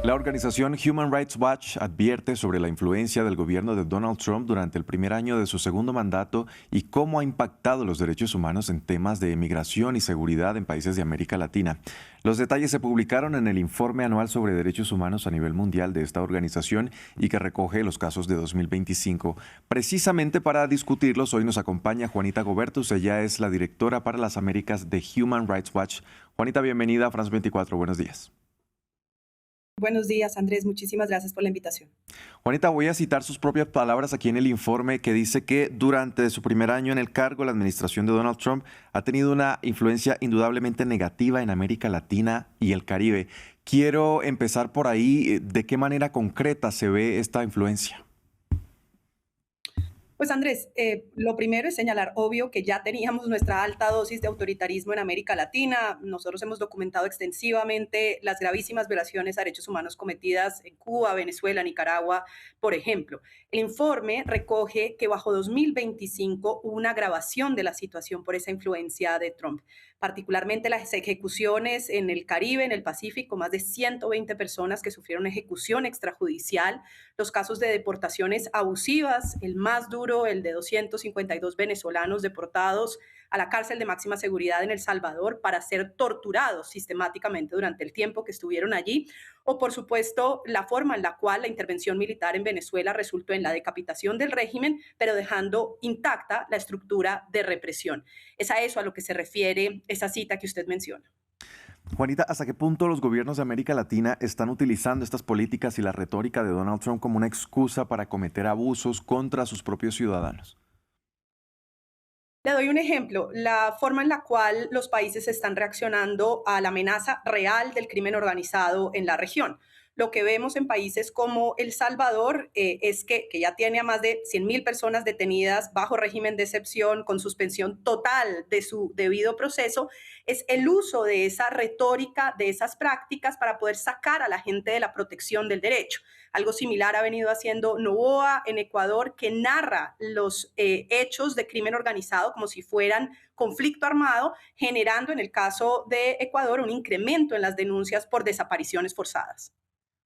La organización Human Rights Watch advierte sobre la influencia del gobierno de Donald Trump durante el primer año de su segundo mandato y cómo ha impactado los derechos humanos en temas de migración y seguridad en países de América Latina. Los detalles se publicaron en el informe anual sobre derechos humanos a nivel mundial de esta organización y que recoge los casos de 2025. Precisamente para discutirlos, hoy nos acompaña Juanita Gobertus. Ella es la directora para las Américas de Human Rights Watch. Juanita, bienvenida a France 24. Buenos días. Buenos días, Andrés. Muchísimas gracias por la invitación. Juanita, voy a citar sus propias palabras aquí en el informe que dice que durante su primer año en el cargo, la administración de Donald Trump ha tenido una influencia indudablemente negativa en América Latina y el Caribe. Quiero empezar por ahí. ¿De qué manera concreta se ve esta influencia? Pues Andrés, lo primero es señalar, obvio, que ya teníamos nuestra alta dosis de autoritarismo en América Latina. Nosotros hemos documentado extensivamente las gravísimas violaciones a derechos humanos cometidas en Cuba, Venezuela, Nicaragua, por ejemplo. El informe recoge que bajo 2025 hubo una agravación de la situación por esa influencia de Trump, particularmente las ejecuciones en el Caribe, en el Pacífico, más de 120 personas que sufrieron ejecución extrajudicial, los casos de deportaciones abusivas, el más duro, el de 252 venezolanos deportados a la cárcel de máxima seguridad en El Salvador para ser torturados sistemáticamente durante el tiempo que estuvieron allí, o por supuesto la forma en la cual la intervención militar en Venezuela resultó en la decapitación del régimen, pero dejando intacta la estructura de represión. Es a eso a lo que se refiere esa cita que usted menciona. Juanita, ¿hasta qué punto los gobiernos de América Latina están utilizando estas políticas y la retórica de Donald Trump como una excusa para cometer abusos contra sus propios ciudadanos? Le doy un ejemplo, la forma en la cual los países están reaccionando a la amenaza real del crimen organizado en la región. Lo que vemos en países como El Salvador es que ya tiene a más de 100.000 personas detenidas bajo régimen de excepción, con suspensión total de su debido proceso, es el uso de esa retórica, de esas prácticas para poder sacar a la gente de la protección del derecho. Algo similar ha venido haciendo Noboa en Ecuador, que narra los hechos de crimen organizado como si fueran conflicto armado, generando en el caso de Ecuador un incremento en las denuncias por desapariciones forzadas.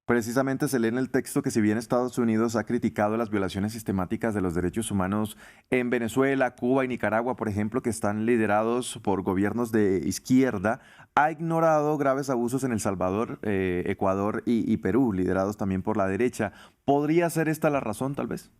Precisamente se lee en el texto que si bien Estados Unidos ha criticado las violaciones sistemáticas de los derechos humanos en Venezuela, Cuba y Nicaragua, por ejemplo, que están liderados por gobiernos de izquierda, ha ignorado graves abusos en El Salvador, Ecuador y Perú, liderados también por la derecha. ¿Podría ser esta la razón, tal vez?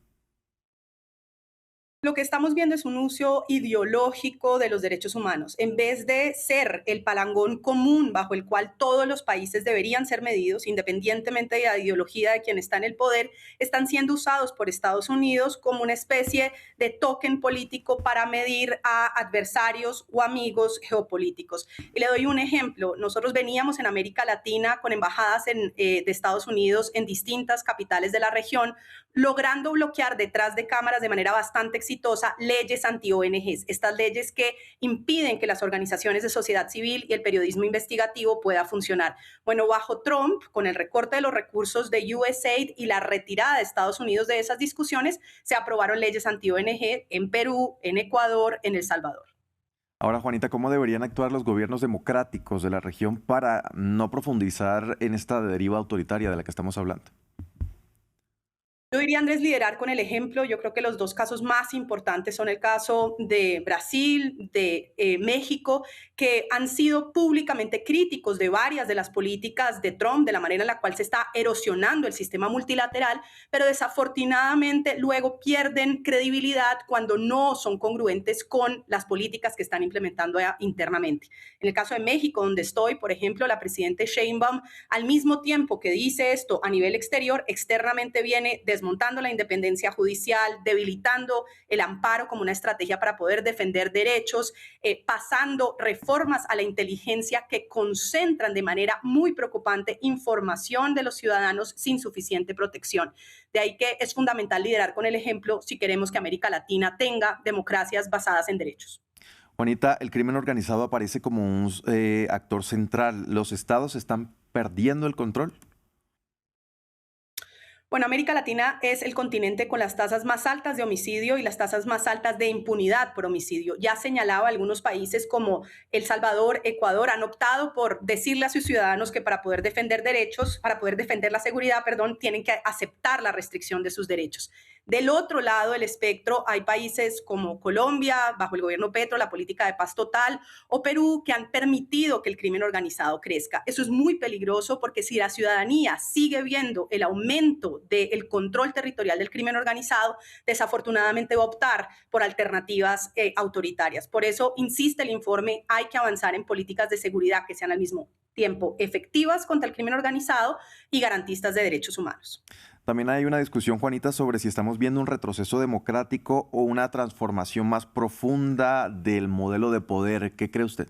Lo que estamos viendo es un uso ideológico de los derechos humanos. En vez de ser el palangón común bajo el cual todos los países deberían ser medidos, independientemente de la ideología de quien está en el poder, están siendo usados por Estados Unidos como una especie de token político para medir a adversarios o amigos geopolíticos. Y le doy un ejemplo. Nosotros veníamos en América Latina con embajadas de Estados Unidos en distintas capitales de la región, logrando bloquear detrás de cámaras de manera bastante exitosa leyes anti-ONGs, estas leyes que impiden que las organizaciones de sociedad civil y el periodismo investigativo pueda funcionar. Bueno, bajo Trump, con el recorte de los recursos de USAID y la retirada de Estados Unidos de esas discusiones, se aprobaron leyes anti-ONG en Perú, en Ecuador, en El Salvador. Ahora, Juanita, ¿cómo deberían actuar los gobiernos democráticos de la región para no profundizar en esta deriva autoritaria de la que estamos hablando? Yo diría, Andrés, liderar con el ejemplo. Yo creo que los dos casos más importantes son el caso de Brasil, de México, que han sido públicamente críticos de varias de las políticas de Trump, de la manera en la cual se está erosionando el sistema multilateral, pero desafortunadamente luego pierden credibilidad cuando no son congruentes con las políticas que están implementando internamente. En el caso de México, donde estoy, por ejemplo, la presidenta Sheinbaum, al mismo tiempo que dice esto a nivel exterior, externamente viene desmontando la independencia judicial, debilitando el amparo como una estrategia para poder defender derechos, pasando reformas a la inteligencia que concentran de manera muy preocupante información de los ciudadanos sin suficiente protección. De ahí que es fundamental liderar con el ejemplo si queremos que América Latina tenga democracias basadas en derechos. Juanita, el crimen organizado aparece como un actor central. ¿Los estados están perdiendo el control? Bueno, América Latina es el continente con las tasas más altas de homicidio y las tasas más altas de impunidad por homicidio. Ya señalaba, algunos países como El Salvador, Ecuador, han optado por decirle a sus ciudadanos que para poder defender derechos, para poder defender la seguridad, perdón, tienen que aceptar la restricción de sus derechos. Del otro lado del espectro hay países como Colombia, bajo el gobierno Petro, la política de paz total, o Perú, que han permitido que el crimen organizado crezca. Eso es muy peligroso porque si la ciudadanía sigue viendo el aumento del control territorial del crimen organizado, desafortunadamente va a optar por alternativas autoritarias. Por eso insiste el informe, hay que avanzar en políticas de seguridad que sean al mismo tiempo efectivas contra el crimen organizado y garantistas de derechos humanos. También hay una discusión, Juanita, sobre si estamos viendo un retroceso democrático o una transformación más profunda del modelo de poder. ¿Qué cree usted?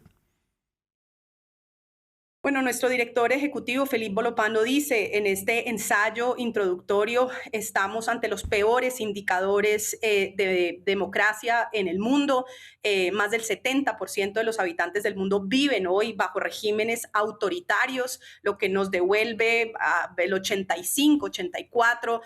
Bueno, nuestro director ejecutivo, Felipe Bolopando, dice en este ensayo introductorio, estamos ante los peores indicadores de democracia en el mundo. Más del 70% de los habitantes del mundo viven hoy bajo regímenes autoritarios, lo que nos devuelve el 85, 84,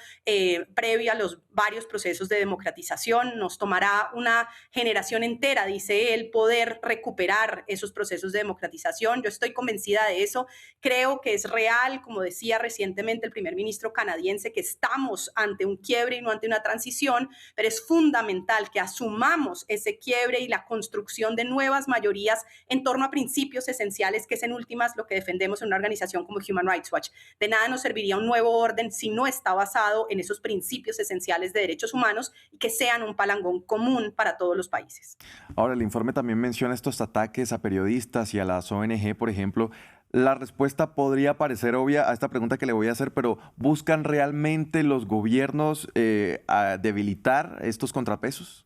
previo a los varios procesos de democratización. Nos tomará una generación entera, dice él, poder recuperar esos procesos de democratización. Yo estoy convencida de eso. Creo que es real, como decía recientemente el primer ministro canadiense, que estamos ante un quiebre y no ante una transición, pero es fundamental que asumamos ese quiebre y la construcción de nuevas mayorías en torno a principios esenciales, que es en últimas lo que defendemos en una organización como Human Rights Watch. De nada nos serviría un nuevo orden si no está basado en esos principios esenciales de derechos humanos y que sean un palangón común para todos los países. Ahora, el informe también menciona estos ataques a periodistas y a las ONG, por ejemplo. La respuesta podría parecer obvia a esta pregunta que le voy a hacer, pero ¿buscan realmente los gobiernos a debilitar estos contrapesos?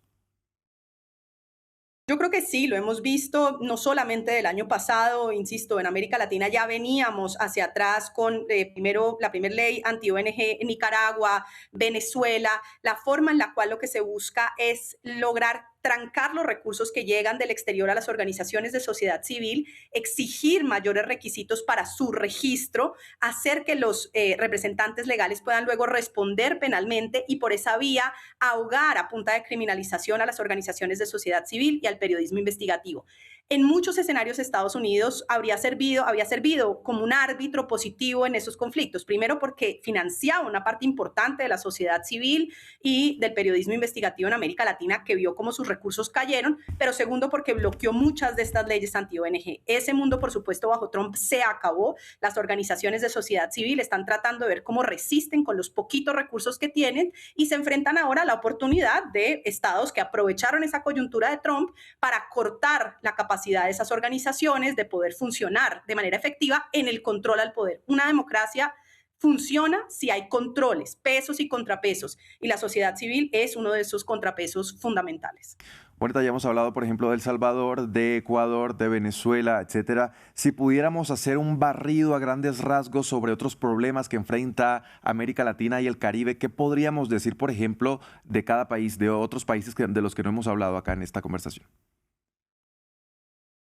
Yo creo que sí, lo hemos visto no solamente del año pasado, insisto, en América Latina ya veníamos hacia atrás con primero la primera ley anti-ONG en Nicaragua, Venezuela, la forma en la cual lo que se busca es lograr trancar los recursos que llegan del exterior a las organizaciones de sociedad civil, exigir mayores requisitos para su registro, hacer que los representantes legales puedan luego responder penalmente y por esa vía ahogar a punta de criminalización a las organizaciones de sociedad civil y al periodismo investigativo. En muchos escenarios Estados Unidos había servido como un árbitro positivo en esos conflictos. Primero porque financiaba una parte importante de la sociedad civil y del periodismo investigativo en América Latina que vio cómo sus recursos cayeron, pero segundo porque bloqueó muchas de estas leyes anti-ONG. Ese mundo, por supuesto, bajo Trump se acabó. Las organizaciones de sociedad civil están tratando de ver cómo resisten con los poquitos recursos que tienen y se enfrentan ahora a la oportunidad de estados que aprovecharon esa coyuntura de Trump para cortar la capacidad de esas organizaciones de poder funcionar de manera efectiva en el control al poder. Una democracia funciona si hay controles, pesos y contrapesos, y la sociedad civil es uno de esos contrapesos fundamentales. Ahorita ya hemos hablado, por ejemplo, de El Salvador, de Ecuador, de Venezuela, etcétera. Si pudiéramos hacer un barrido a grandes rasgos sobre otros problemas que enfrenta América Latina y el Caribe, ¿qué podríamos decir, por ejemplo, de cada país, de otros países de los que no hemos hablado acá en esta conversación?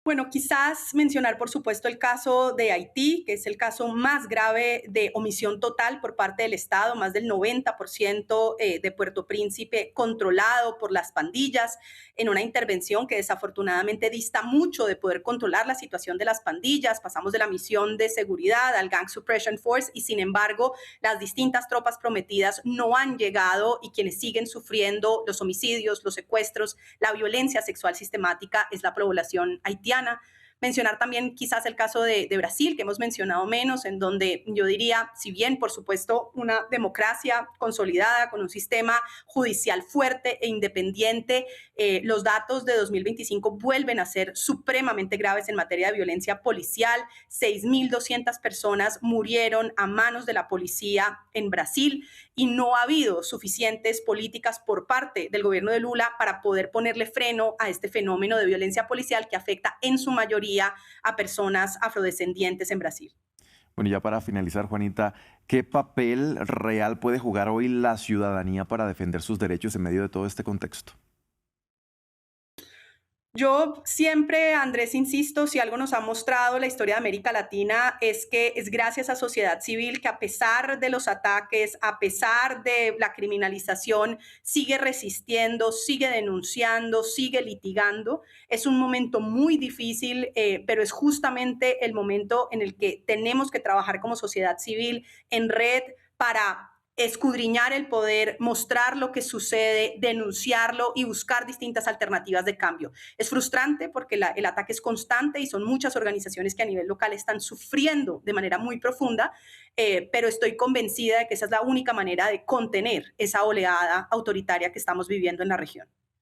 Bueno, quizás mencionar, por supuesto, el caso de Haití, que es el caso más grave de omisión total por parte del Estado, más del 90% de Puerto Príncipe controlado por las pandillas, en una intervención que desafortunadamente dista mucho de poder controlar la situación de las pandillas. Pasamos de la misión de seguridad al Gang Suppression Force y, sin embargo, las distintas tropas prometidas no han llegado y quienes siguen sufriendo los homicidios, los secuestros, la violencia sexual sistemática es la población haitiana. Mencionar también quizás el caso de Brasil, que hemos mencionado menos, en donde yo diría, si bien por supuesto una democracia consolidada con un sistema judicial fuerte e independiente, los datos de 2025 vuelven a ser supremamente graves en materia de violencia policial. 6.200 personas murieron a manos de la policía en Brasil y no ha habido suficientes políticas por parte del gobierno de Lula para poder ponerle freno a este fenómeno de violencia policial que afecta en su mayoría a personas afrodescendientes en Brasil. Bueno, y ya para finalizar, Juanita, ¿qué papel real puede jugar hoy la ciudadanía para defender sus derechos en medio de todo este contexto? Yo siempre, Andrés, insisto, si algo nos ha mostrado la historia de América Latina es que es gracias a sociedad civil que a pesar de los ataques, a pesar de la criminalización, sigue resistiendo, sigue denunciando, sigue litigando. Es un momento muy difícil, pero es justamente el momento en el que tenemos que trabajar como sociedad civil en red para escudriñar el poder, mostrar lo que sucede, denunciarlo y buscar distintas alternativas de cambio. Es frustrante porque el ataque es constante y son muchas organizaciones que a nivel local están sufriendo de manera muy profunda, pero estoy convencida de que esa es la única manera de contener esa oleada autoritaria que estamos viviendo en la región.